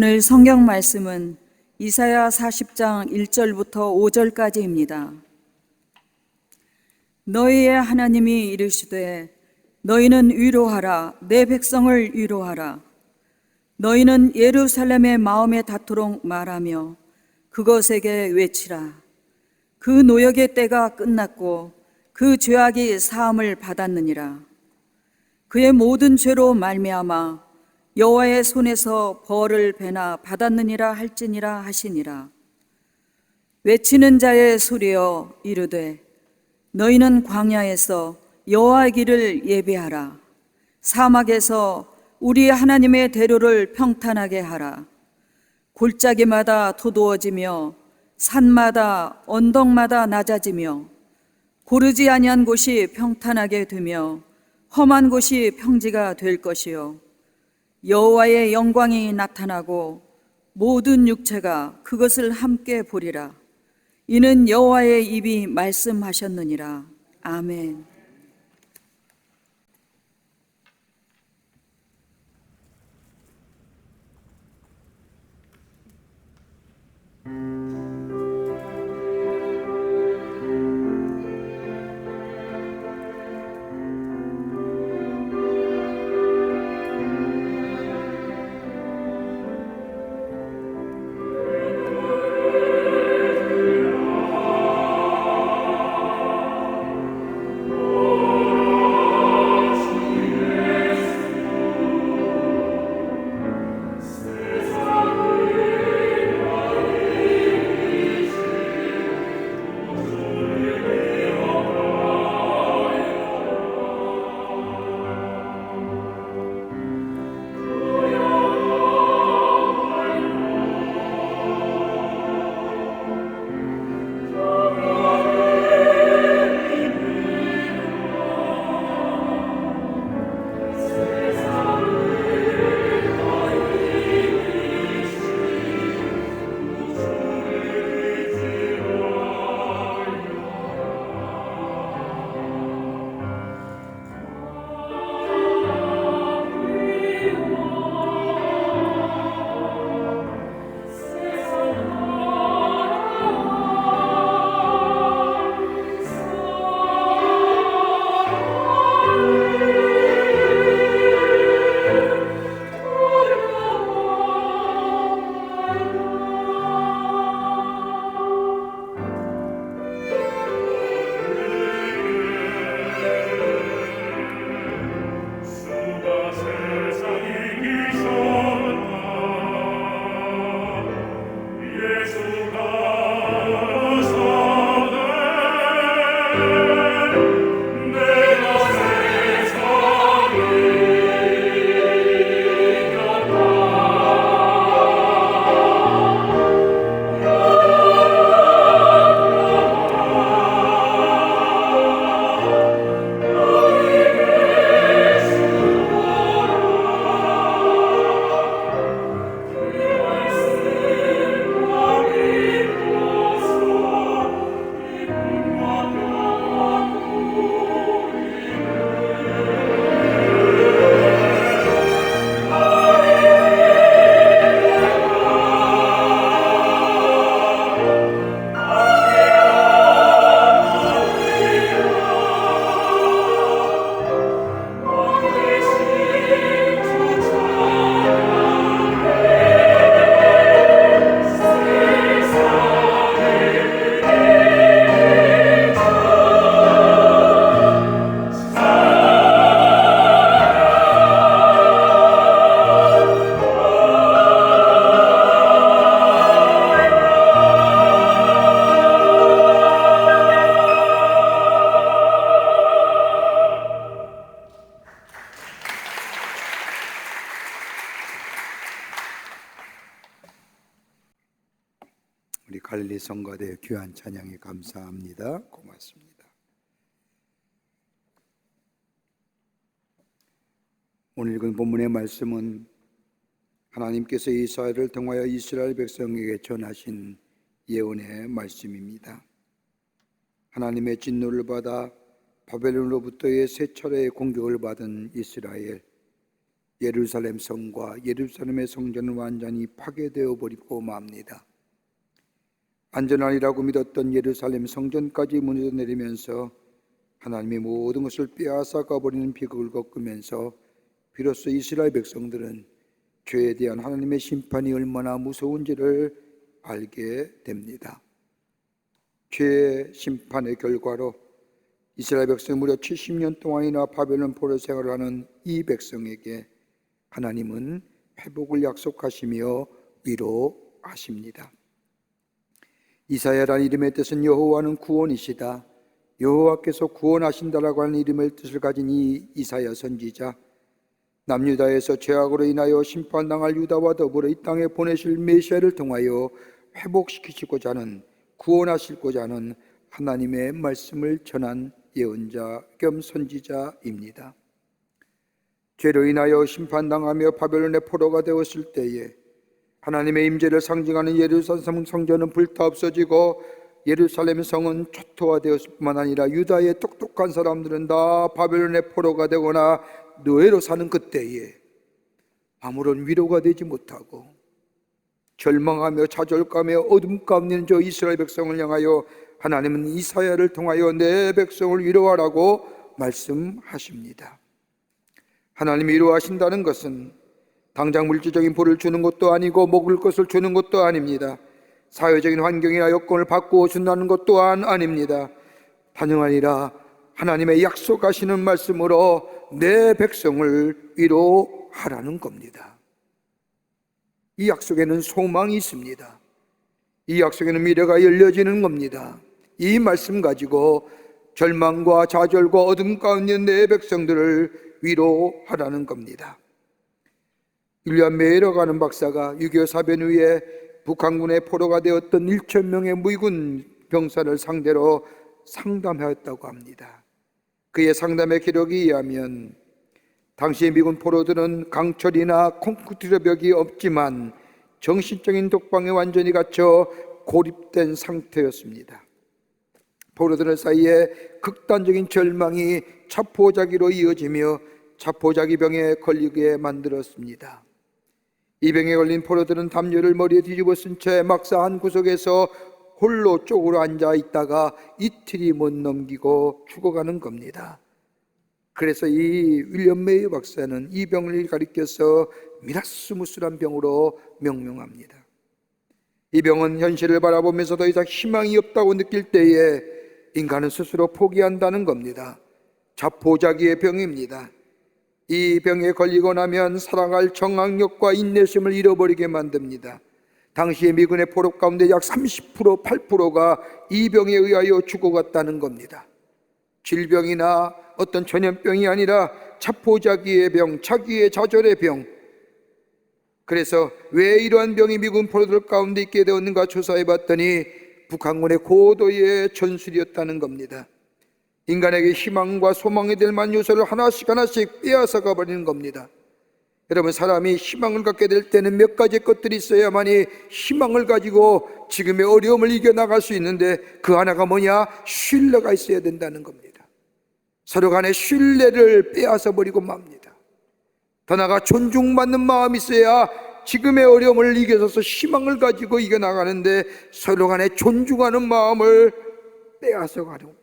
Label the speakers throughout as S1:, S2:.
S1: 오늘 성경 말씀은 이사야 40장 1절부터 5절까지입니다. 너희의 하나님이 이르시되 너희는 위로하라, 내 백성을 위로하라. 너희는 예루살렘의 마음에 닿도록 말하며 그것에게 외치라. 그 노역의 때가 끝났고 그 죄악이 사함을 받았느니라. 그의 모든 죄로 말미암아 여호와의 손에서 벌을 배나 받았느니라 할지니라 하시니라. 외치는 자의 소리여 이르되 너희는 광야에서 여호와의 길을 예비하라. 사막에서 우리 하나님의 대로를 평탄하게 하라. 골짜기마다 도두어지며 산마다 언덕마다 낮아지며 고르지 아니한 곳이 평탄하게 되며 험한 곳이 평지가 될 것이요 여호와의 영광이 나타나고 모든 육체가 그것을 함께 보리라. 이는 여호와의 입이 말씀하셨느니라. 아멘.
S2: 우리 갈릴리 성가대 귀한 찬양에 감사합니다. 고맙습니다. 오늘 읽은 본문의 말씀은 하나님께서 이사야를 통하여 이스라엘 백성에게 전하신 예언의 말씀입니다. 하나님의 진노를 받아 바벨론으로부터의 세 차례의 공격을 받은 이스라엘, 예루살렘 성과 예루살렘의 성전은 완전히 파괴되어 버리고 맙니다. 안전하리라고 믿었던 예루살렘 성전까지 무너져 내리면서 하나님의 모든 것을 빼앗아가 버리는 비극을 겪으면서 비로소 이스라엘 백성들은 죄에 대한 하나님의 심판이 얼마나 무서운지를 알게 됩니다. 죄의 심판의 결과로 이스라엘 백성이 무려 70년 동안이나 바벨론 포로 생활을 하는 이 백성에게 하나님은 회복을 약속하시며 위로하십니다. 이사야라는 이름의 뜻은 여호와는 구원이시다, 여호와께서 구원하신다라고 하는 이름의 뜻을 가진 이 이사야 선지자, 남유다에서 죄악으로 인하여 심판당할 유다와 더불어 이 땅에 보내실 메시아를 통하여 회복시키시고자 하는, 구원하시고자 하는 하나님의 말씀을 전한 예언자 겸 선지자입니다. 죄로 인하여 심판당하며 바벨론의 포로가 되었을 때에 하나님의 임재를 상징하는 예루살렘 성전은 불타 없어지고 예루살렘 성은 초토화되었을 뿐만 아니라 유다의 똑똑한 사람들은 다 바벨론의 포로가 되거나 노예로 사는 그때에 아무런 위로가 되지 못하고 절망하며 좌절감에 어둠 가운데 있는 저 이스라엘 백성을 향하여 하나님은 이사야를 통하여 내 백성을 위로하라고 말씀하십니다. 하나님이 위로하신다는 것은 당장 물질적인 복을 주는 것도 아니고 먹을 것을 주는 것도 아닙니다. 사회적인 환경이나 여건을 바꾸어 준다는 것 또한 아닙니다. 다름 아니라 하나님의 약속하시는 말씀으로 내 백성을 위로하라는 겁니다. 이 약속에는 소망이 있습니다. 이 약속에는 미래가 열려지는 겁니다. 이 말씀 가지고 절망과 좌절과 어둠 가운데 있는 내 백성들을 위로하라는 겁니다. 윌리엄 메이러가 하는 박사가 6.25 사변 후에 북한군의 포로가 되었던 1,000명의 미군 병사를 상대로 상담하였다고 합니다. 그의 상담의 기록에 의하면 당시 미군 포로들은 강철이나 콘크리트 벽이 없지만 정신적인 독방에 완전히 갇혀 고립된 상태였습니다. 포로들 사이에 극단적인 절망이 자포자기로 이어지며 자포자기병에 걸리게 만들었습니다. 이 병에 걸린 포로들은 담요를 머리에 뒤집어 쓴 채 막사 한 구석에서 홀로 쪽으로 앉아 있다가 이틀이 못 넘기고 죽어가는 겁니다. 그래서 이 윌리엄 메이 박사는 이 병을 가리켜서 미라스무스란 병으로 명명합니다. 이 병은 현실을 바라보면서 더 이상 희망이 없다고 느낄 때에 인간은 스스로 포기한다는 겁니다. 자포자기의 병입니다. 이 병에 걸리고 나면 살아갈 정악력과 인내심을 잃어버리게 만듭니다. 당시의 미군의 포로 가운데 약 30%, 8%가 이 병에 의하여 죽어갔다는 겁니다. 질병이나 어떤 전염병이 아니라 자포자기의 병, 자기의 좌절의 병. 그래서 왜 이러한 병이 미군 포로들 가운데 있게 되었는가 조사해 봤더니 북한군의 고도의 전술이었다는 겁니다. 인간에게 희망과 소망이 될 만한 요소를 하나씩 빼앗아 가버리는 겁니다. 여러분, 사람이 희망을 갖게 될 때는 몇 가지 것들이 있어야만이 희망을 가지고 지금의 어려움을 이겨나갈 수 있는데, 그 하나가 뭐냐? 신뢰가 있어야 된다는 겁니다. 서로 간의 신뢰를 빼앗아 버리고 맙니다. 더 나아가 존중받는 마음이 있어야 지금의 어려움을 이겨서서 희망을 가지고 이겨나가는데, 서로 간에 존중하는 마음을 빼앗아 가려고,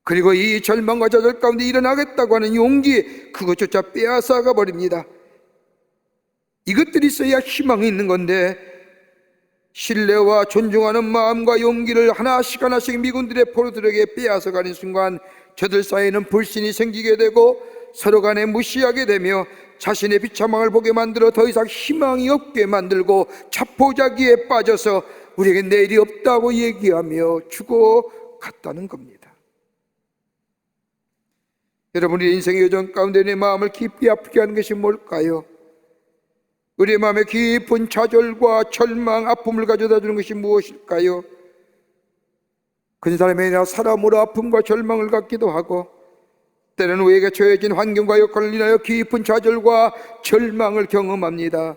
S2: 그리고 이 절망과 좌절 가운데 일어나겠다고 하는 용기, 그것조차 빼앗아가 버립니다. 이것들이 있어야 희망이 있는 건데, 신뢰와 존중하는 마음과 용기를 하나씩 미군들의 포로들에게 빼앗아가는 순간 저들 사이에는 불신이 생기게 되고 서로 간에 무시하게 되며 자신의 비참함을 보게 만들어 더 이상 희망이 없게 만들고 자포자기에 빠져서 우리에게 내일이 없다고 얘기하며 죽어갔다는 겁니다. 여러분의 인생의 여정 가운데 내 마음을 깊이 아프게 하는 것이 뭘까요? 우리의 마음에 깊은 좌절과 절망, 아픔을 가져다 주는 것이 무엇일까요? 큰 사람이 아니라 사람으로 아픔과 절망을 갖기도 하고, 때로는 우리에게 처해진 환경과 역할을 인하여 깊은 좌절과 절망을 경험합니다.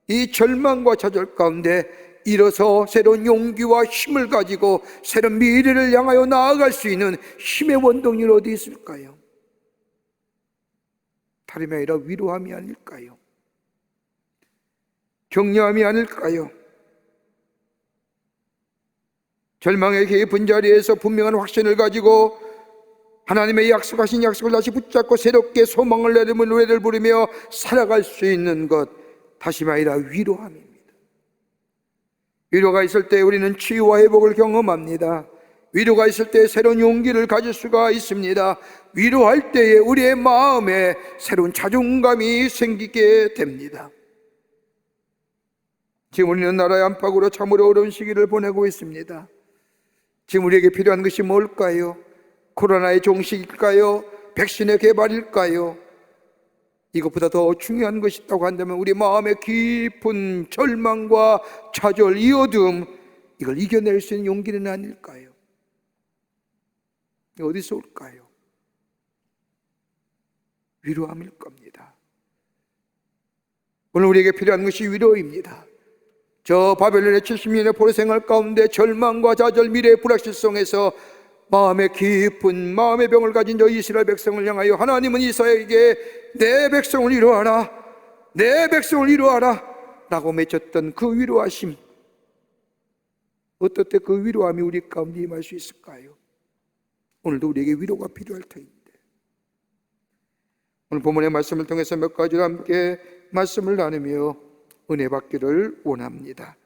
S2: 이 절망과 좌절 가운데 일어서 새로운 용기와 힘을 가지고 새로운 미래를 향하여 나아갈 수 있는 힘의 원동력이 어디 있을까요? 다름이 아니라 위로함이 아닐까요? 격려함이 아닐까요? 절망의 깊은 자리에서 분명한 확신을 가지고 하나님의 약속하신 약속을 다시 붙잡고 새롭게 소망을 내리며 노래를 부르며 살아갈 수 있는 것, 다시 말이라 위로함입니다. 위로가 있을 때 우리는 치유와 회복을 경험합니다. 위로가 있을 때 새로운 용기를 가질 수가 있습니다. 위로할 때에 우리의 마음에 새로운 자존감이 생기게 됩니다. 지금 우리는 나라의 안팎으로 참으로 어려운 시기를 보내고 있습니다. 지금 우리에게 필요한 것이 뭘까요? 코로나의 종식일까요? 백신의 개발일까요? 이것보다 더 중요한 것이 있다고 한다면 우리 마음의 깊은 절망과 좌절, 이 어둠, 이걸 이겨낼 수 있는 용기는 아닐까요? 어디서 올까요? 위로함일 겁니다. 오늘 우리에게 필요한 것이 위로입니다. 저 바벨론의 70년의 포로 생활 가운데 절망과 좌절, 미래의 불확실성에서 마음의 깊은 마음의 병을 가진 저 이스라엘 백성을 향하여 하나님은 이사야에게 내 백성을 위로하라, 내 백성을 위로하라 라고 맺혔던 그 위로하심, 어떨 때 그 위로함이 우리 가운데 임할 수 있을까요? 오늘도 우리에게 위로가 필요할 터인데, 오늘 본문의 말씀을 통해서 몇 가지로 함께 말씀을 나누며 은혜 받기를 원합니다.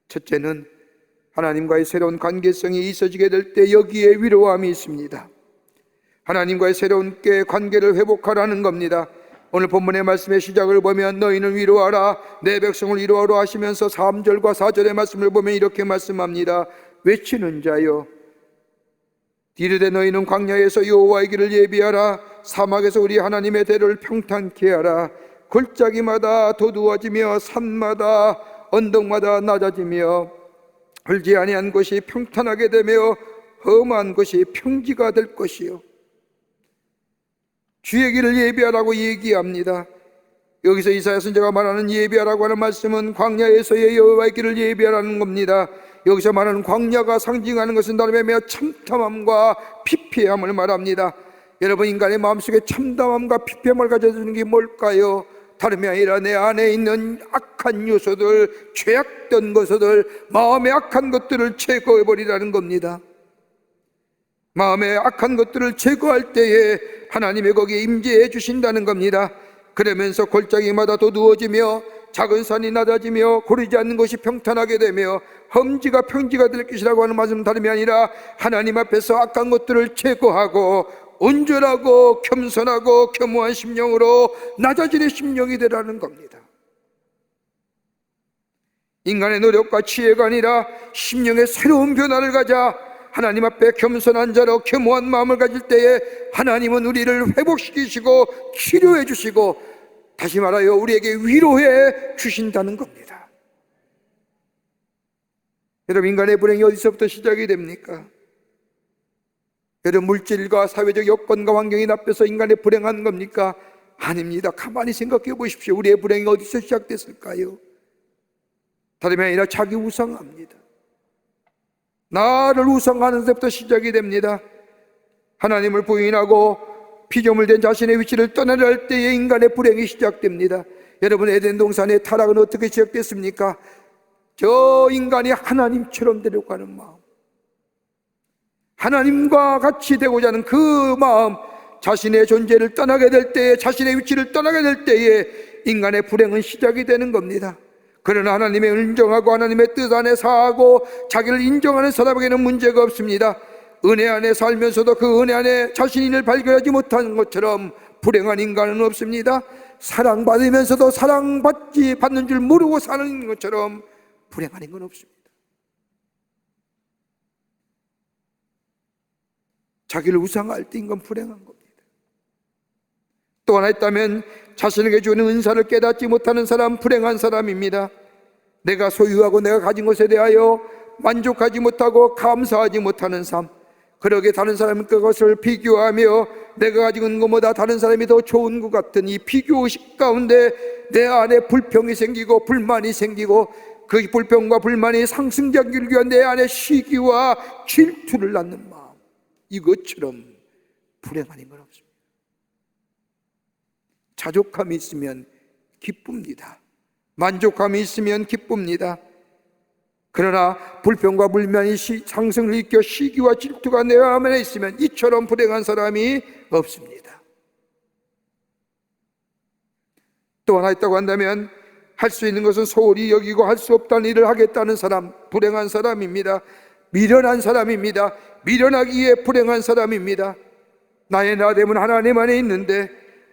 S2: 첫째는 하나님과의 새로운 관계성이 있어지게 될 때 여기에 위로함이 있습니다. 하나님과의 새로운 관계를 회복하라는 겁니다. 오늘 본문의 말씀의 시작을 보면 너희는 위로하라, 내 백성을 위로하라 하시면서 3절과 4절의 말씀을 보면 이렇게 말씀합니다. 외치는 자여, 이르되 너희는 광야에서 여호와의 길을 예비하라, 사막에서 우리 하나님의 대를 평탄케 하라. 골짜기마다 도두어지며 산마다 언덕마다 낮아지며 헐지 아니한 곳이 평탄하게 되며 험한 곳이 평지가 될 것이요. 주의 길을 예비하라고 얘기합니다. 여기서 이사야 선지자가 말하는 예비하라고 하는 말씀은 광야에서의 여호와의 길을 예비하라는 겁니다. 여기서 말하는 광야가 상징하는 것은 다름 아니라 참담함과 피폐함을 말합니다. 여러분, 인간의 마음속에 참담함과 피폐함을 가져주는 게 뭘까요? 다름이 아니라 내 안에 있는 악한 요소들, 죄악된 것들, 마음의 악한 것들을 제거해버리라는 겁니다. 마음의 악한 것들을 제거할 때에 하나님이 거기에 임재해 주신다는 겁니다. 그러면서 골짜기마다 도두어지며 작은 산이 낮아지며 고르지 않는 것이 평탄하게 되며 험지가 평지가 될 것이라고 하는 말씀은 다름이 아니라 하나님 앞에서 악한 것들을 제거하고 온전하고 겸손하고 겸허한 심령으로 낮아지는 심령이 되라는 겁니다. 인간의 노력과 지혜가 아니라 심령의 새로운 변화를 가져 하나님 앞에 겸손한 자로 겸허한 마음을 가질 때에 하나님은 우리를 회복시키시고 치료해 주시고, 다시 말하여 우리에게 위로해 주신다는 겁니다. 여러분, 인간의 불행이 어디서부터 시작이 됩니까? 여러분, 물질과 사회적 여건과 환경이 나빠서 인간의 불행한 겁니까? 아닙니다. 가만히 생각해 보십시오. 우리의 불행이 어디서 시작됐을까요? 다름이 아니라 자기 우상합니다. 나를 우상하는 데부터 시작이 됩니다. 하나님을 부인하고 피조물된 자신의 위치를 떠나려 할 때에 인간의 불행이 시작됩니다. 여러분, 에덴 동산의 타락은 어떻게 시작됐습니까? 저 인간이 하나님처럼 되려고 하는 마음, 하나님과 같이 되고자 하는 그 마음, 자신의 존재를 떠나게 될 때에, 자신의 위치를 떠나게 될 때에 인간의 불행은 시작이 되는 겁니다. 그러나 하나님의 인정하고 하나님의 뜻 안에 사하고 자기를 인정하는 사람에게는 문제가 없습니다. 은혜 안에 살면서도 그 은혜 안에 자신을 발견하지 못하는 것처럼 불행한 인간은 없습니다. 사랑받으면서도 받는 줄 모르고 사는 것처럼 불행한 인간은 없습니다. 자기를 우상할 때 인간 불행한 겁니다. 또 하나 있다면 자신에게 주는 은사를 깨닫지 못하는 사람, 불행한 사람입니다. 내가 소유하고 내가 가진 것에 대하여 만족하지 못하고 감사하지 못하는 삶, 그러게 다른 사람은 그것을 비교하며 내가 가지고 있는 것보다 다른 사람이 더 좋은 것 같은 이 비교의식 가운데 내 안에 불평이 생기고 불만이 생기고, 그 불평과 불만이 상승되기 위한 내 안에 시기와 질투를 낳는 마음, 이것처럼 불행한 인간 없습니다. 자족함이 있으면 기쁩니다. 만족감이 있으면 기쁩니다. 그러나 불평과 불만이 상승을 일으켜 시기와 질투가 내 안에 있으면 이처럼 불행한 사람이 없습니다. 또 하나 있다고 한다면 할 수 있는 것은 소홀히 여기고 할 수 없다는 일을 하겠다는 사람, 불행한 사람입니다. 미련한 사람입니다. 미련하기에 불행한 사람입니다. 나의 나됨은 하나님 안에 있는데,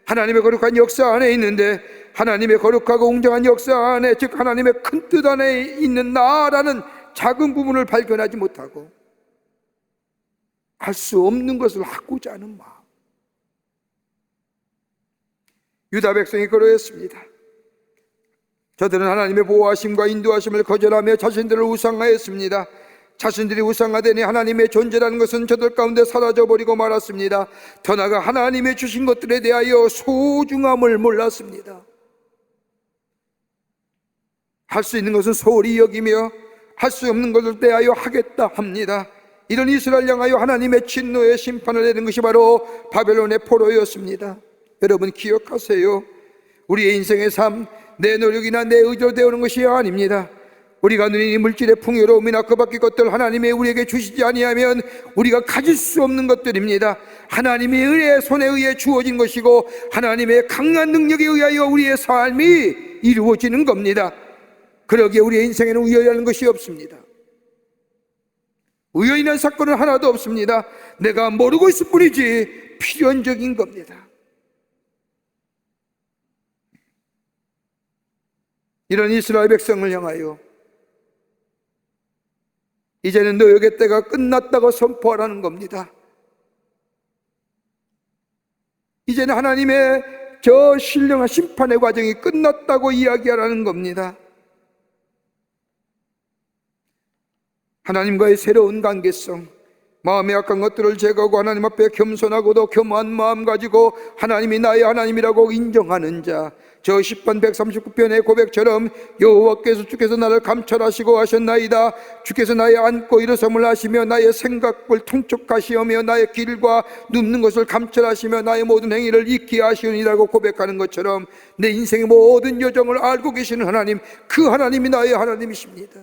S2: 하나님의 거룩한 역사 안에 있는데, 하나님의 거룩하고 웅장한 역사 안에, 즉 하나님의 큰 뜻 안에 있는 나라는 작은 부분을 발견하지 못하고 할 수 없는 것을 하고자 하는 마음. 유다 백성이 그러했습니다. 저들은 하나님의 보호하심과 인도하심을 거절하며 자신들을 우상화했습니다. 자신들이 우상화되니 하나님의 존재라는 것은 저들 가운데 사라져버리고 말았습니다. 더 나아가 하나님의 주신 것들에 대하여 소중함을 몰랐습니다. 할 수 있는 것은 소홀히 여기며 할 수 없는 것을 대하여 하겠다 합니다. 이런 이스라엘 향하여 하나님의 진노의 심판을 내린 것이 바로 바벨론의 포로였습니다. 여러분 기억하세요. 우리의 인생의 삶, 내 노력이나 내 의지로 되어오는 것이 아닙니다. 우리가 누리는 물질의 풍요로움이나 그 밖의 것들 하나님이 우리에게 주시지 아니하면 우리가 가질 수 없는 것들입니다. 하나님의 은혜의 손에 의해 주어진 것이고 하나님의 강한 능력에 의하여 우리의 삶이 이루어지는 겁니다. 그러기에 우리의 인생에는 우연이라는 것이 없습니다. 우연이라는 사건은 하나도 없습니다. 내가 모르고 있을 뿐이지 필연적인 겁니다. 이런 이스라엘 백성을 향하여 이제는 너희의 때가 끝났다고 선포하라는 겁니다. 이제는 하나님의 저 신령한 심판의 과정이 끝났다고 이야기하라는 겁니다. 하나님과의 새로운 관계성, 마음의 악한 것들을 제거하고 하나님 앞에 겸손하고도 겸허한 마음 가지고 하나님이 나의 하나님이라고 인정하는 자, 저 시편 139편의 고백처럼 여호와께서 주께서 나를 감찰하시고 하셨나이다. 주께서 나의 앉고 일어섬을 하시며 나의 생각을 통촉하시며 나의 길과 눕는 것을 감찰하시며 나의 모든 행위를 익히 하시느니라고 고백하는 것처럼 내 인생의 모든 여정을 알고 계시는 하나님, 그 하나님이 나의 하나님이십니다.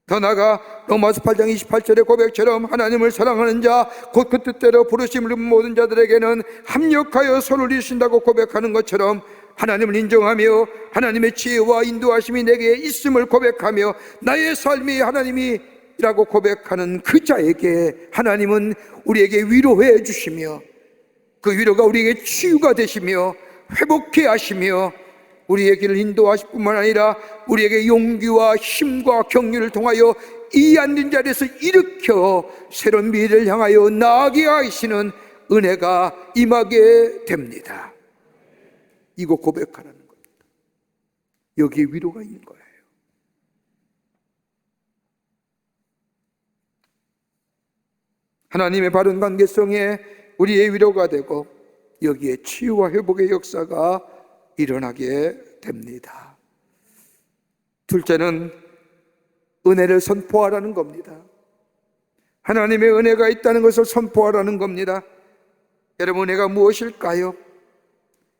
S2: 더 나아가 로마서 8장 28절의 고백처럼 하나님을 사랑하는 자, 곧 그 뜻대로 부르심을 입은 모든 자들에게는 합력하여 선을 이루신다고 고백하는 것처럼 하나님을 인정하며 하나님의 지혜와 인도하심이 내게 있음을 고백하며 나의 삶이 하나님이라고 고백하는 그 자에게 하나님은 우리에게 위로해 주시며 그 위로가 우리에게 치유가 되시며 회복해 하시며 우리의 길을 인도하실 뿐만 아니라 우리에게 용기와 힘과 격려를 통하여 이 앉은 자리에서 일으켜 새로운 미래를 향하여 나아가게 하시는 은혜가 임하게 됩니다. 이거 고백하라는 겁니다. 여기에 위로가 있는 거예요. 하나님의 바른 관계성에 우리의 위로가 되고 여기에 치유와 회복의 역사가 일어나게 됩니다. 둘째는 은혜를 선포하라는 겁니다. 하나님의 은혜가 있다는 것을 선포하라는 겁니다. 여러분, 은혜가 무엇일까요?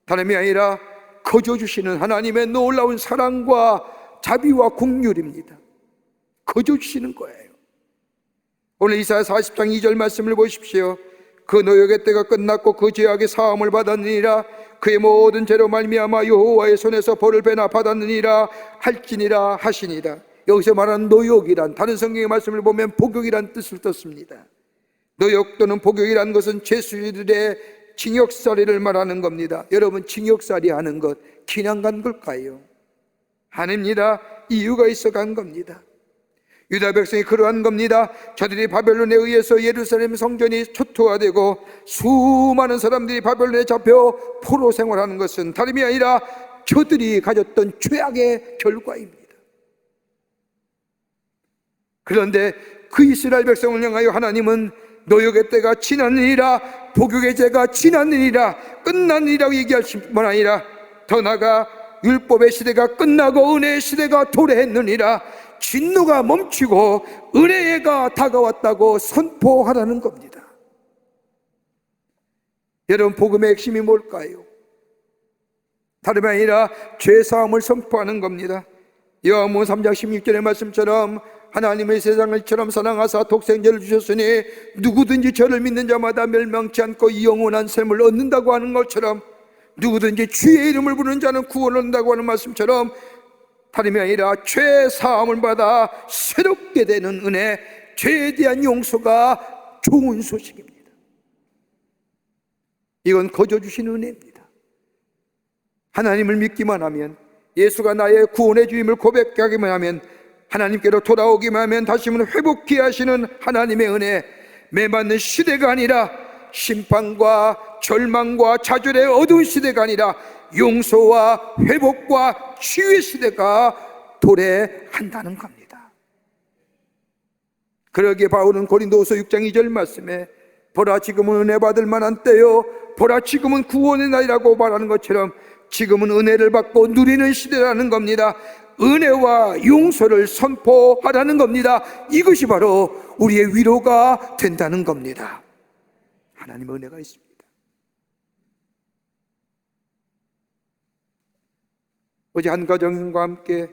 S2: 다름이 아니라 거저 주시는 하나님의 놀라운 사랑과 자비와 긍휼입니다. 거저 주시는 거예요. 오늘 이사야 40장 2절 말씀을 보십시오. 그 노역의 때가 끝났고 그 죄악의 사함을 받았느니라. 그의 모든 죄로 말미암아 여호와의 손에서 벌을 배나 받았느니라 할지니라 하시니라. 여기서 말하는 노역이란, 다른 성경의 말씀을 보면 복역이란 뜻을 떴습니다. 노역 또는 복역이라는 것은 죄수들의 징역살이를 말하는 겁니다. 여러분, 징역살이 하는 것 그냥 간 걸까요? 아닙니다. 이유가 있어 간 겁니다. 유다 백성이 그러한 겁니다. 저들이 바벨론에 의해서 예루살렘 성전이 초토화되고 수많은 사람들이 바벨론에 잡혀 포로 생활하는 것은 다름이 아니라 저들이 가졌던 죄악의 결과입니다. 그런데 그 이스라엘 백성을 향하여 하나님은 노역의 때가 지났느니라, 복역의 죄가 지났느니라, 끝났느니라고 얘기하실 뿐만 아니라 더 나아가 율법의 시대가 끝나고 은혜의 시대가 도래했느니라, 진노가 멈추고 은혜가 다가왔다고 선포하라는 겁니다. 여러분, 복음의 핵심이 뭘까요? 다름이 아니라 죄사함을 선포하는 겁니다. 요한복음 3장 16절의 말씀처럼 하나님의 세상을처럼 사랑하사 독생자를 주셨으니 누구든지 저를 믿는 자마다 멸망치 않고 영원한 생을 얻는다고 하는 것처럼, 누구든지 주의 이름을 부르는 자는 구원을 얻는다고 하는 말씀처럼, 다름이 아니라 죄 사함을 받아 새롭게 되는 은혜, 죄에 대한 용서가 좋은 소식입니다. 이건 거저 주신 은혜입니다. 하나님을 믿기만 하면, 예수가 나의 구원의 주임을 고백하기만 하면, 하나님께로 돌아오기만 하면 다시는 회복케 하시는 하나님의 은혜, 매맞는 시대가 아니라, 심판과 절망과 좌절의 어두운 시대가 아니라 용서와 회복과 치유의 시대가 도래한다는 겁니다. 그러기에 바울은 고린도후서 6장 2절 말씀에 보라 지금은 은혜 받을 만한 때요, 보라 지금은 구원의 날이라고 말하는 것처럼 지금은 은혜를 받고 누리는 시대라는 겁니다. 은혜와 용서를 선포하라는 겁니다. 이것이 바로 우리의 위로가 된다는 겁니다. 하나님의 은혜가 있습니다. 어제 한 가정과 함께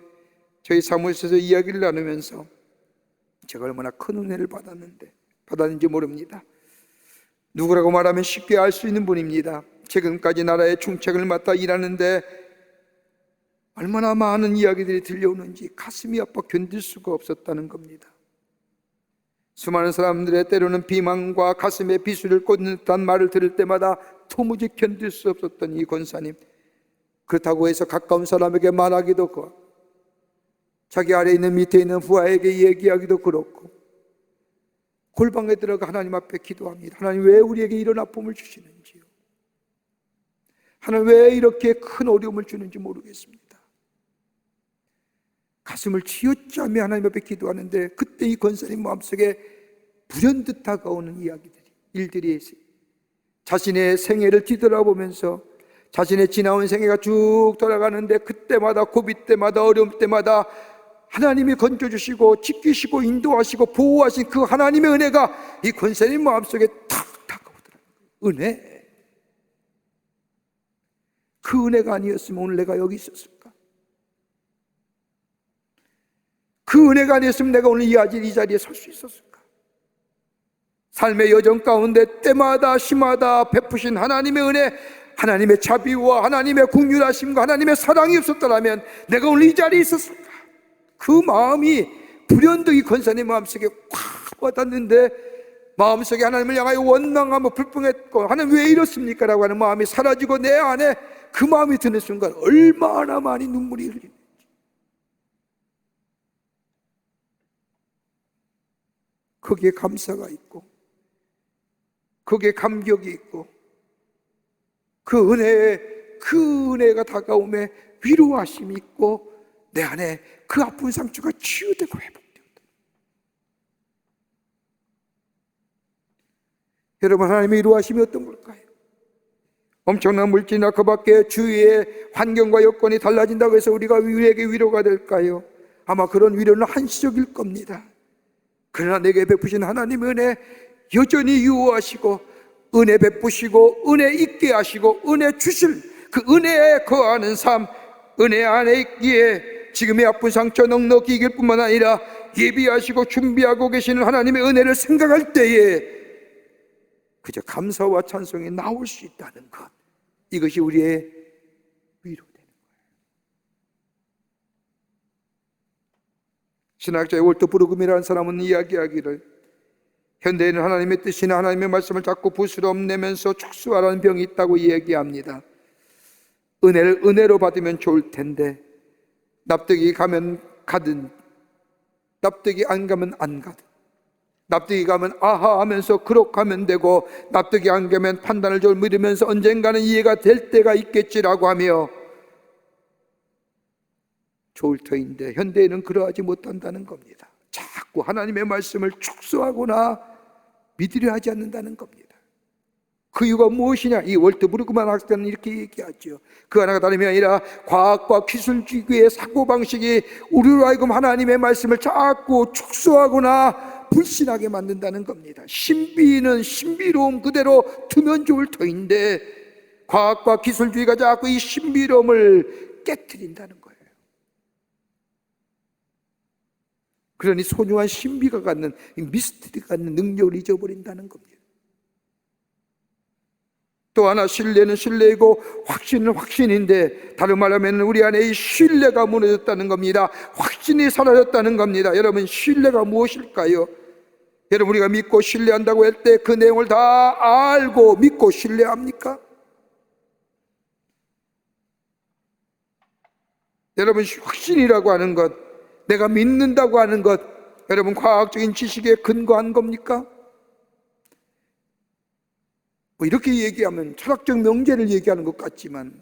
S2: 저희 사무실에서 이야기를 나누면서 제가 얼마나 큰 은혜를 받았는지 모릅니다. 누구라고 말하면 쉽게 알 수 있는 분입니다. 지금까지 나라의 중책을 맡아 일하는데 얼마나 많은 이야기들이 들려오는지 가슴이 아파 견딜 수가 없었다는 겁니다. 수많은 사람들의 때로는 비만과 가슴에 비수를 꽂는 듯한 말을 들을 때마다 도무지 견딜 수 없었던 이 권사님, 그렇다고 해서 가까운 사람에게 말하기도 그렇고, 자기 아래 있는 밑에 있는 부하에게 얘기하기도 그렇고, 골방에 들어가 하나님 앞에 기도합니다. 하나님, 왜 우리에게 이런 아픔을 주시는지요? 하나님, 왜 이렇게 큰 어려움을 주는지 모르겠습니다. 가슴을 쥐어짜며 하나님 앞에 기도하는데, 그때 이 권사님 마음속에 불현듯 다가오는 일들이 자신의 생애를 뒤돌아보면서 자신의 지나온 생애가 쭉 돌아가는데, 그때마다 고비 때마다 어려움 때마다 하나님이 건져주시고 지키시고 인도하시고 보호하신 그 하나님의 은혜가 이 권사님 마음속에 탁 다가오더라고요. 은혜. 그 은혜가 아니었으면 오늘 내가 여기 있었을까? 그 은혜가 아니었으면 내가 오늘 이 자리에 설 수 있었을까? 삶의 여정 가운데 때마다 시마다 베푸신 하나님의 은혜, 하나님의 자비와 하나님의 긍휼하심과 하나님의 사랑이 없었더라면 내가 오늘 이 자리에 있었을까? 그 마음이 불현듯 이 권사님 마음속에 꽉 와닿는데, 마음속에 하나님을 향하여 원망하며 불평했고, 하나님 왜 이렇습니까? 라고 하는 마음이 사라지고 내 안에 그 마음이 드는 순간 얼마나 많이 눈물이 흘리는지. 거기에 감사가 있고, 거기에 감격이 있고, 그 은혜가 다가오매 위로하심이 있고, 내 안에 그 아픈 상처가 치유되고 회복된다. 여러분, 하나님의 위로하심이 어떤 걸까요? 엄청난 물질이나 그 밖에 주위의 환경과 여건이 달라진다고 해서 우리가 우리에게 위로가 될까요? 아마 그런 위로는 한시적일 겁니다. 그러나 내게 베푸신 하나님의 은혜 여전히 유효하시고, 은혜 베푸시고 은혜 있게 하시고 은혜 주실 그 은혜에 거하는 삶, 은혜 안에 있기에 지금의 아픈 상처 넉넉히 이길 뿐만 아니라 예비하시고 준비하고 계시는 하나님의 은혜를 생각할 때에 그저 감사와 찬송이 나올 수 있다는 것, 이것이 우리의 위로되는 거예요. 신학자의 월트 브루금이라는 사람은 이야기하기를, 현대에는 하나님의 뜻이나 하나님의 말씀을 자꾸 부스럼내면서 축소하라는 병이 있다고 이야기합니다. 은혜를 은혜로 받으면 좋을 텐데 납득이 가면 가든 납득이 안 가면 안 가든, 납득이 가면 아하 하면서 그럭하면 되고, 납득이 안 가면 판단을 좀 미루면서 언젠가는 이해가 될 때가 있겠지라고 하며 좋을 터인데, 현대에는 그러하지 못한다는 겁니다. 자꾸 하나님의 말씀을 축소하거나 믿으려 하지 않는다는 겁니다. 그 이유가 무엇이냐? 이 월트 브루그만 학자는 이렇게 얘기하죠. 그 하나가 다름이 아니라 과학과 기술주의의 사고방식이 우리로 하여금 하나님의 말씀을 자꾸 축소하거나 불신하게 만든다는 겁니다. 신비는 신비로움 그대로 두면 좋을 터인데 과학과 기술주의가 자꾸 이 신비로움을 깨트린다는 거예요. 그러니 소중한 신비가 갖는, 미스터리가 갖는 능력을 잊어버린다는 겁니다. 또 하나, 신뢰는 신뢰이고 확신은 확신인데, 다른 말하면 우리 안에 이 신뢰가 무너졌다는 겁니다. 확신이 사라졌다는 겁니다. 여러분, 신뢰가 무엇일까요? 여러분, 우리가 믿고 신뢰한다고 할 때 그 내용을 다 알고 믿고 신뢰합니까? 여러분, 확신이라고 하는 것, 내가 믿는다고 하는 것, 여러분, 과학적인 지식에 근거한 겁니까? 뭐 이렇게 얘기하면 철학적 명제를 얘기하는 것 같지만,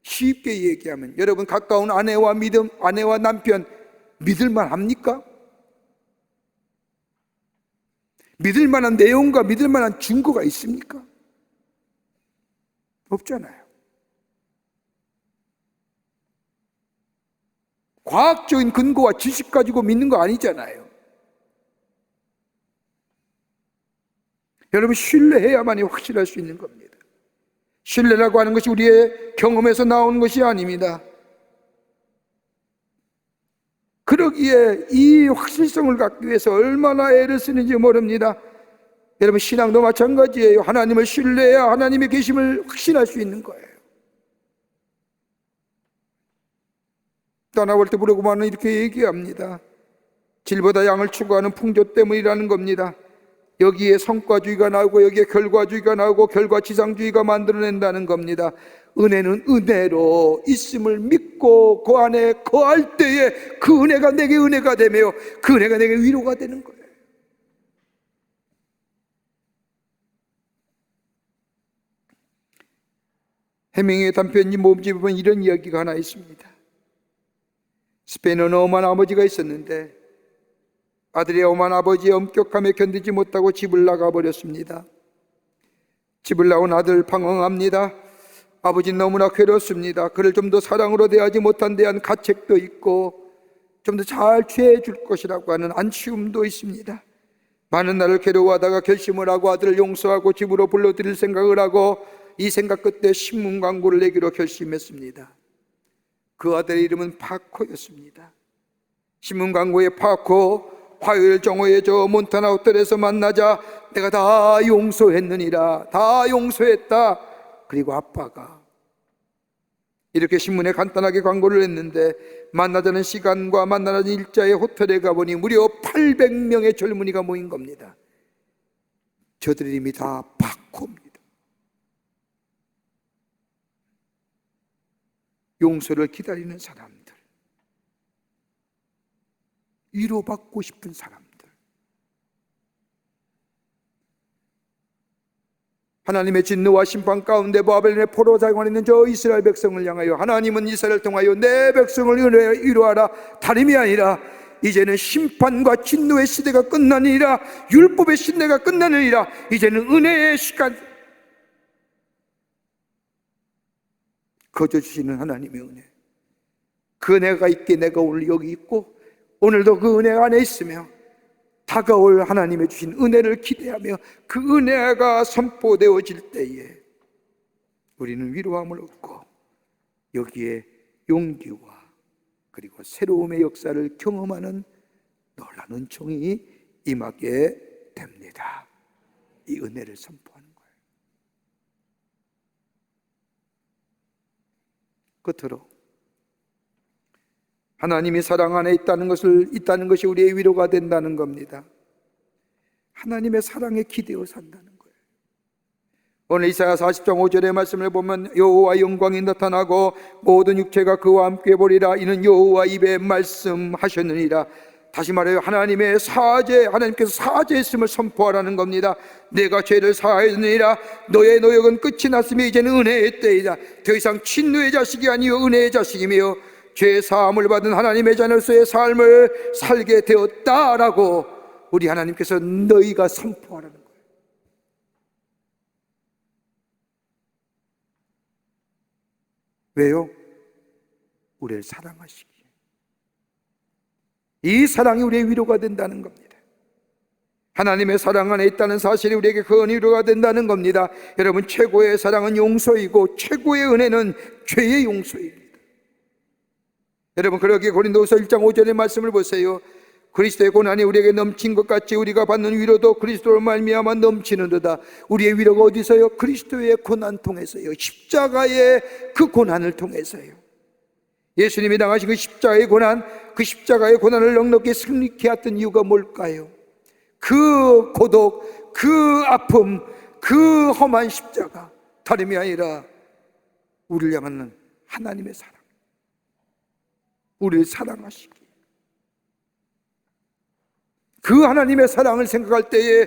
S2: 쉽게 얘기하면 여러분, 가까운 아내와 남편 믿을만 합니까? 믿을 만한 내용과 믿을 만한 증거가 있습니까? 없잖아요. 과학적인 근거와 지식 가지고 믿는 거 아니잖아요. 여러분, 신뢰해야만이 확실할 수 있는 겁니다. 신뢰라고 하는 것이 우리의 경험에서 나오는 것이 아닙니다. 그러기에 이 확실성을 갖기 위해서 얼마나 애를 쓰는지 모릅니다. 여러분, 신앙도 마찬가지예요. 하나님을 신뢰해야 하나님의 계심을 확신할 수 있는 거예요. 떠나올 때 부르고만은 이렇게 얘기합니다. 질보다 양을 추구하는 풍조 때문이라는 겁니다. 여기에 성과주의가 나오고 여기에 결과주의가 나오고 결과지상주의가 만들어낸다는 겁니다. 은혜는 은혜로 있음을 믿고 그 안에 거할 때에 그 은혜가 내게 은혜가 되며 그 은혜가 내게 위로가 되는 거예요. 해밍의 단편집 모음집에 보면 이런 이야기가 하나 있습니다. 스페인은 엄한 아버지가 있었는데 아들이 엄한 아버지의 엄격함에 견디지 못하고 집을 나가버렸습니다. 집을 나온 아들 방황합니다. 아버지는 너무나 괴롭습니다. 그를 좀 더 사랑으로 대하지 못한 데한 가책도 있고 좀 더 잘 취해줄 것이라고 하는 안치움도 있습니다. 많은 날을 괴로워하다가 결심을 하고 아들을 용서하고 집으로 불러들일 생각을 하고 이 생각 끝에 신문 광고를 내기로 결심했습니다. 그 아들의 이름은 파코였습니다. 신문 광고에 파코, 화요일 정오에 저 몬타나 호텔에서 만나자 내가 다 용서했느니라, 다 용서했다. 그리고 아빠가 이렇게 신문에 간단하게 광고를 했는데 만나자는 시간과 만나자는 일자의 호텔에 가보니 무려 800명의 젊은이가 모인 겁니다. 저들 이름이 다 파코입니다. 용서를 기다리는 사람들, 위로받고 싶은 사람들, 하나님의 진노와 심판 가운데 바벨론의 포로 자용하고 있는 저 이스라엘 백성을 향하여 하나님은 이스라엘을 통하여 내 백성을 위로하라, 다름이 아니라 이제는 심판과 진노의 시대가 끝나느니라, 율법의 시대가 끝나느니라, 이제는 은혜의 시간, 거저 주시는 하나님의 은혜, 그 은혜가 있기에 내가 오늘 여기 있고 오늘도 그 은혜 안에 있으며 다가올 하나님의 주신 은혜를 기대하며 그 은혜가 선포되어질 때에 우리는 위로함을 얻고 여기에 용기와 그리고 새로움의 역사를 경험하는 놀라운 은총이 임하게 됩니다. 이 은혜를 선포하는 거예요. 끝으로 하나님이 사랑 안에 있다는 것이 우리의 위로가 된다는 겁니다. 하나님의 사랑에 기대어 산다는 거예요. 오늘 이사야 40장 5절의 말씀을 보면 여호와 영광이 나타나고 모든 육체가 그와 함께 보리라. 이는 여호와 입에 말씀하셨느니라. 다시 말해요, 하나님의 사죄, 하나님께서 사죄했음을 선포하라는 겁니다. 내가 죄를 사하였느니라. 너의 노역은 끝이 났으며 이제는 은혜의 때이다. 더 이상 친노의 자식이 아니요 은혜의 자식이며 죄 사함을 받은 하나님의 자녀로서의 삶을 살게 되었다라고 우리 하나님께서 너희가 선포하라는 거예요. 왜요? 우리를 사랑하시기에. 이 사랑이 우리의 위로가 된다는 겁니다. 하나님의 사랑 안에 있다는 사실이 우리에게 큰 위로가 된다는 겁니다. 여러분, 최고의 사랑은 용서이고 최고의 은혜는 죄의 용서입니다. 여러분, 그러기에 고린도후서 1장 5절의 말씀을 보세요. 그리스도의 고난이 우리에게 넘친 것 같이 우리가 받는 위로도 그리스도로 말미암아 넘치는도다. 우리의 위로가 어디서요? 그리스도의 고난 통해서요. 십자가의 그 고난을 통해서요. 예수님이 당하신 그 십자가의 고난, 그 십자가의 고난을 넉넉히 승리케 했던 이유가 뭘까요? 그 고독, 그 아픔, 그 험한 십자가, 다름이 아니라 우리를 향하는 하나님의 사랑, 우리를 사랑하시기, 그 하나님의 사랑을 생각할 때에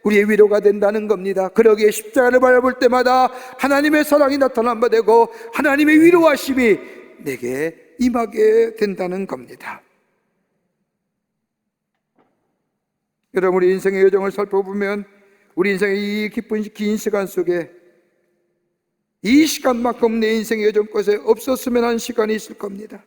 S2: 우리의 위로가 된다는 겁니다. 그러기에 십자가를 바라볼 때마다 하나님의 사랑이 나타난 바 되고 하나님의 위로하심이 내게 임하게 된다는 겁니다. 여러분, 우리 인생의 여정을 살펴보면 우리 인생의 이 기쁜 긴 시간 속에 이 시간만큼 내 인생의 여정 곳에 없었으면 하는 시간이 있을 겁니다.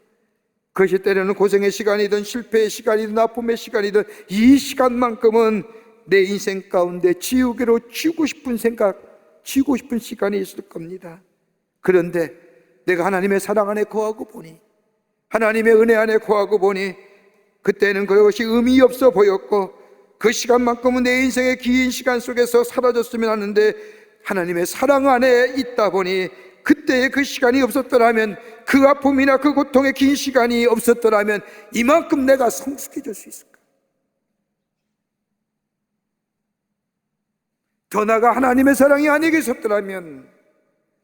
S2: 그것이 때로는 고생의 시간이든 실패의 시간이든 아픔의 시간이든 이 시간만큼은 내 인생 가운데 지우개로 쥐고 싶은 생각, 쥐고 싶은 시간이 있을 겁니다. 그런데 내가 하나님의 사랑 안에 거하고 보니, 하나님의 은혜 안에 거하고 보니 그때는 그것이 의미 없어 보였고 그 시간만큼은 내 인생의 긴 시간 속에서 사라졌으면 하는데 하나님의 사랑 안에 있다 보니 그때의 그 시간이 없었더라면, 그 아픔이나 그 고통의 긴 시간이 없었더라면 이만큼 내가 성숙해질 수 있을까? 더 나아가 하나님의 사랑이 안에 계셨더라면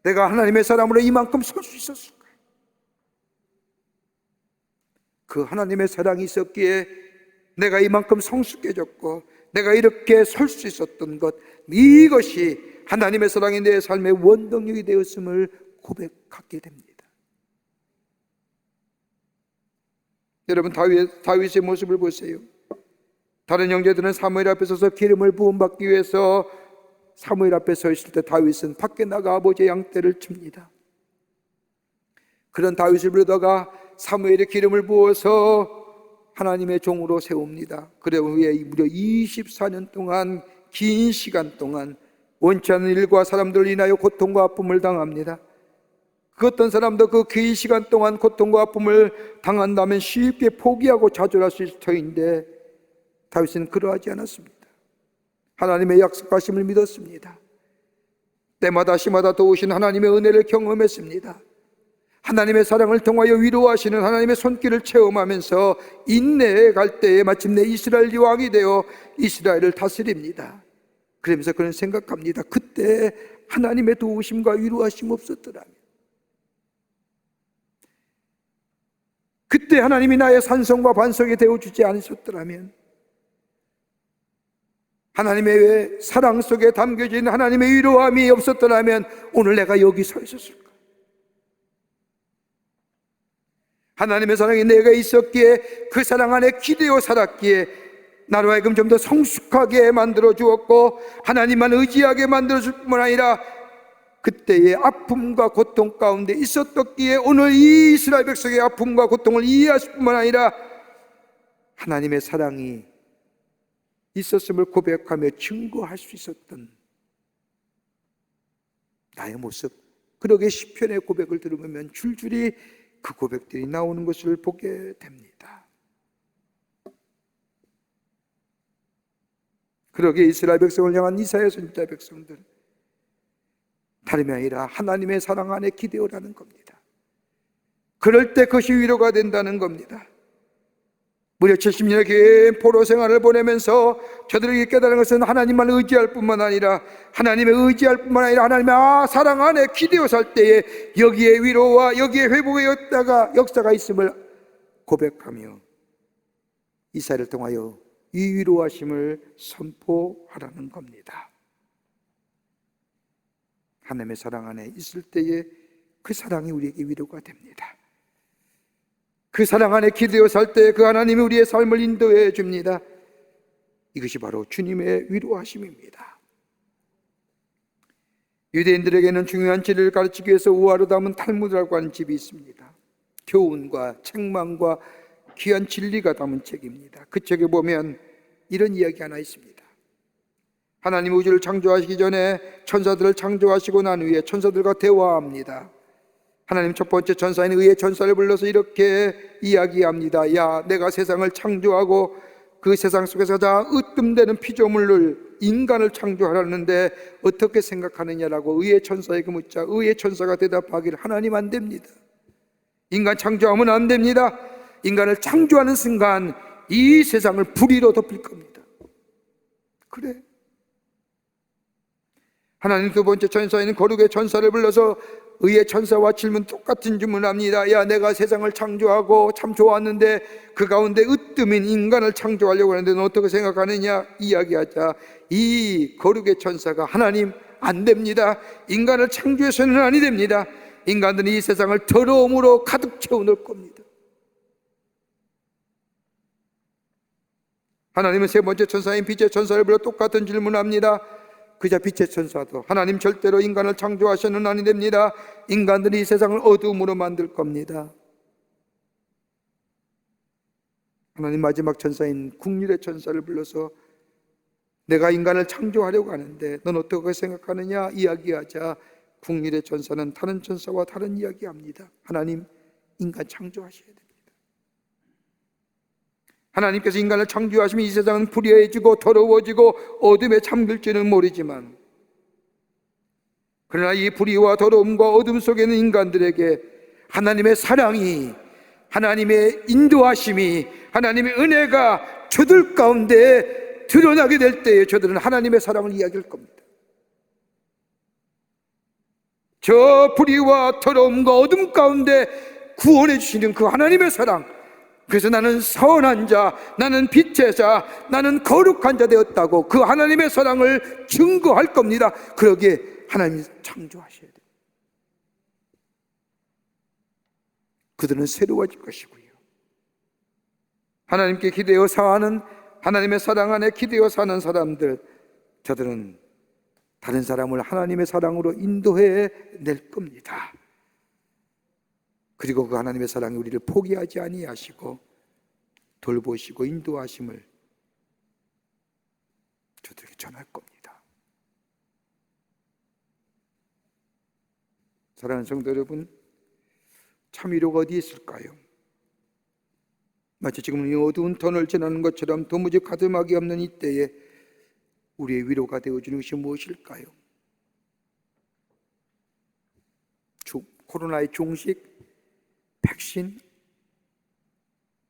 S2: 내가 하나님의 사랑으로 이만큼 설 수 있었을까? 그 하나님의 사랑이 있었기에 내가 이만큼 성숙해졌고 내가 이렇게 설 수 있었던 것, 이것이 하나님의 사랑이 내 삶의 원동력이 되었음을 고백하게 됩니다. 여러분, 다윗의 모습을 보세요. 다른 형제들은 사무엘 앞에 서서 기름을 부음받기 위해서 사무엘 앞에 서 있을 때 다윗은 밖에 나가 아버지의 양떼를 칩니다. 그런 다윗을 부르다가 사무엘의 기름을 부어서 하나님의 종으로 세웁니다. 그래 후에 무려 24년 동안, 긴 시간 동안 원치 않는 일과 사람들을 인하여 고통과 아픔을 당합니다. 그 어떤 사람도 그 긴 시간 동안 고통과 아픔을 당한다면 쉽게 포기하고 좌절할 수 있을 터인데 다윗은 그러하지 않았습니다. 하나님의 약속하심을 믿었습니다. 때마다 시마다 도우신 하나님의 은혜를 경험했습니다. 하나님의 사랑을 통하여 위로하시는 하나님의 손길을 체험하면서 인내해 갈 때에 마침내 이스라엘 왕이 되어 이스라엘을 다스립니다. 그러면서 그는 생각합니다. 그때 하나님의 도우심과 위로하심 없었더라면, 그때 하나님이 나의 산성과 반석이 되어주지 않으셨더라면, 하나님의 사랑 속에 담겨진 하나님의 위로함이 없었더라면 오늘 내가 여기 서 있었을까? 하나님의 사랑이 내가 있었기에 그 사랑 안에 기대어 살았기에 나로 하여금 좀 더 성숙하게 만들어 주었고 하나님만 의지하게 만들어 줄 뿐만 아니라 그때의 아픔과 고통 가운데 있었기에 오늘 이 이스라엘 백성의 아픔과 고통을 이해하실 뿐만 아니라 하나님의 사랑이 있었음을 고백하며 증거할 수 있었던 나의 모습, 그러게 시편의 고백을 들으면 줄줄이 그 고백들이 나오는 것을 보게 됩니다. 그러게 이스라엘 백성을 향한 이사야 선지자의 백성들, 다름이 아니라 하나님의 사랑 안에 기대어라는 겁니다. 그럴 때 그것이 위로가 된다는 겁니다. 무려 70년의 긴 포로 생활을 보내면서 저들에게 깨달은 것은 하나님만 의지할 뿐만 아니라 하나님의 의지할 뿐만 아니라 하나님의 사랑 안에 기대어 살 때에 여기에 위로와 여기에 회복의 역사가 있음을 고백하며 이사야를 통하여 이 위로하심을 선포하라는 겁니다. 하나님의 사랑 안에 있을 때에 그 사랑이 우리에게 위로가 됩니다. 그 사랑 안에 기대어 살 때 그 하나님이 우리의 삶을 인도해 줍니다. 이것이 바로 주님의 위로하심입니다. 유대인들에게는 중요한 진리를 가르치기 위해서 우화로 담은 탈무드라고 하는 집이 있습니다. 교훈과 책망과 귀한 진리가 담은 책입니다. 그 책에 보면 이런 이야기 하나 있습니다. 하나님 우주를 창조하시기 전에 천사들을 창조하시고 난 후에 천사들과 대화합니다. 하나님 첫 번째 천사인 의의 천사를 불러서 이렇게 이야기합니다. 야, 내가 세상을 창조하고 그 세상 속에서 다 으뜸되는 피조물을, 인간을 창조하라는데 어떻게 생각하느냐라고 의의 천사에게 묻자 의의 천사가 대답하기를 하나님 안 됩니다. 인간 창조하면 안 됩니다. 인간을 창조하는 순간 이 세상을 불의로 덮일 겁니다. 그래. 하나님 두 번째 천사인 거룩의 천사를 불러서 의의 천사와 똑같은 질문을 합니다. 야, 내가 세상을 창조하고 참 좋았는데 그 가운데 으뜸인 인간을 창조하려고 하는데 너 어떻게 생각하느냐 이야기하자 이 거룩의 천사가 하나님 안 됩니다. 인간을 창조해서는 아니 됩니다. 인간들이 이 세상을 더러움으로 가득 채워넣을 겁니다. 하나님은 세 번째 천사인 빛의 천사를 불러 똑같은 질문을 합니다. 그자 빛의 천사도 하나님 절대로 인간을 창조하셔는 아니 됩니다. 인간들이 이 세상을 어두움으로 만들 겁니다. 하나님 마지막 천사인 국률의 천사를 불러서 내가 인간을 창조하려고 하는데 넌 어떻게 생각하느냐 이야기하자 국률의 천사는 다른 천사와 다른 이야기합니다. 하나님 인간 창조하셔야 됩니다. 하나님께서 인간을 창조하시면 이 세상은 불의해지고 더러워지고 어둠에 잠길지는 모르지만 그러나 이 불의와 더러움과 어둠 속에 있는 인간들에게 하나님의 사랑이, 하나님의 인도하심이, 하나님의 은혜가 저들 가운데 드러나게 될 때에 저들은 하나님의 사랑을 이야기할 겁니다. 저 불의와 더러움과 어둠 가운데 구원해 주시는 그 하나님의 사랑, 그래서 나는 선한 자, 나는 빛의 자, 나는 거룩한 자 되었다고 그 하나님의 사랑을 증거할 겁니다. 그러기에 하나님이 창조하셔야 돼요. 그들은 새로워질 것이고요. 하나님께 기대어 사는, 하나님의 사랑 안에 기대어 사는 사람들, 저들은 다른 사람을 하나님의 사랑으로 인도해 낼 겁니다. 그리고 그 하나님의 사랑이 우리를 포기하지 아니하시고 돌보시고 인도하심을 저들에게 전할 겁니다. 사랑하는 성도 여러분, 참 위로가 어디 있을까요? 마치 지금 이 어두운 터널을 지나는 것처럼 도무지 가늠하기 없는 이때에 우리의 위로가 되어주는 것이 무엇일까요? 코로나의 종식, 백신,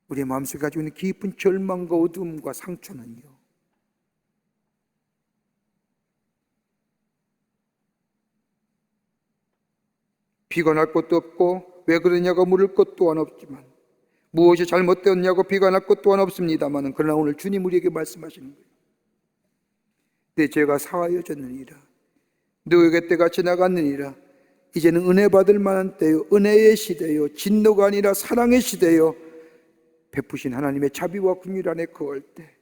S2: 우리의 마음속에 가지고 있는 깊은 절망과 어두움과 상처는요, 비관할 것도 없고 왜 그러냐고 물을 것 또한 없지만, 무엇이 잘못되었냐고 비관할 것 또한 없습니다만, 그러나 오늘 주님 우리에게 말씀하시는 거예요. 내 죄가 사하여졌느니라, 너에게 때가 지나갔느니라. 이제는 은혜 받을 만한 때요, 은혜의 시대요, 진노가 아니라 사랑의 시대요, 베푸신 하나님의 자비와 긍휼 안에 거할 때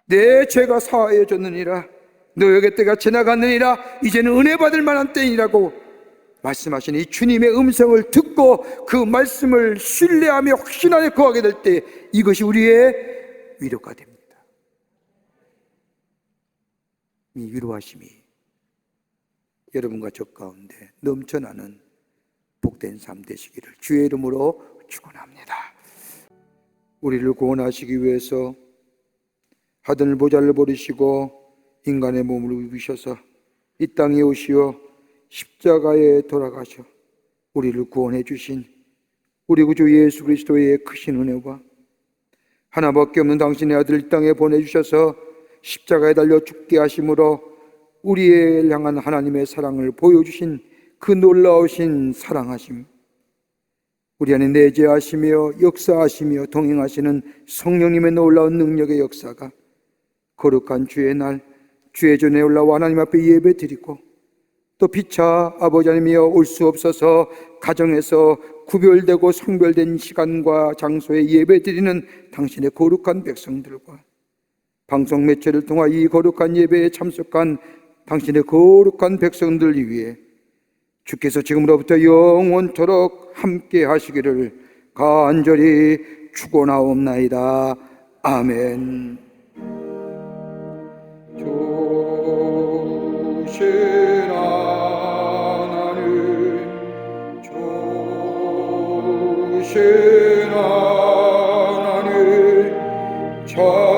S2: 내 죄가 사하여졌느니라, 너에게 때가 지나갔느니라, 이제는 은혜 받을 만한 때이라고 말씀하신 이 주님의 음성을 듣고 그 말씀을 신뢰하며 확신 안에 거하게 될 때 이것이 우리의 위로가 됩니다. 이 위로하심이 여러분과 저 가운데 넘쳐나는 복된 삶 되시기를 주의 이름으로 축원합니다. 우리를 구원하시기 위해서 하늘 보좌를 버리시고 인간의 몸을 입으셔서 이 땅에 오시어 십자가에 돌아가셔 우리를 구원해 주신 우리 구주 예수 그리스도의 크신 은혜와 하나밖에 없는 당신의 아들 이 땅에 보내주셔서 십자가에 달려 죽게 하심으로 우리를 향한 하나님의 사랑을 보여주신 그 놀라우신 사랑하심, 우리 안에 내재하시며 역사하시며 동행하시는 성령님의 놀라운 능력의 역사가 거룩한 주의 날 주의 전에 올라와 하나님 앞에 예배 드리고 또 피차 아버지 하나님이여 올 수 없어서 가정에서 구별되고 성별된 시간과 장소에 예배 드리는 당신의 거룩한 백성들과 방송 매체를 통하 이 거룩한 예배에 참석한 당신의 거룩한 백성들 위해 주께서 지금으로부터 영원토록 함께 하시기를 간절히 축원하옵나이다. 아멘. 저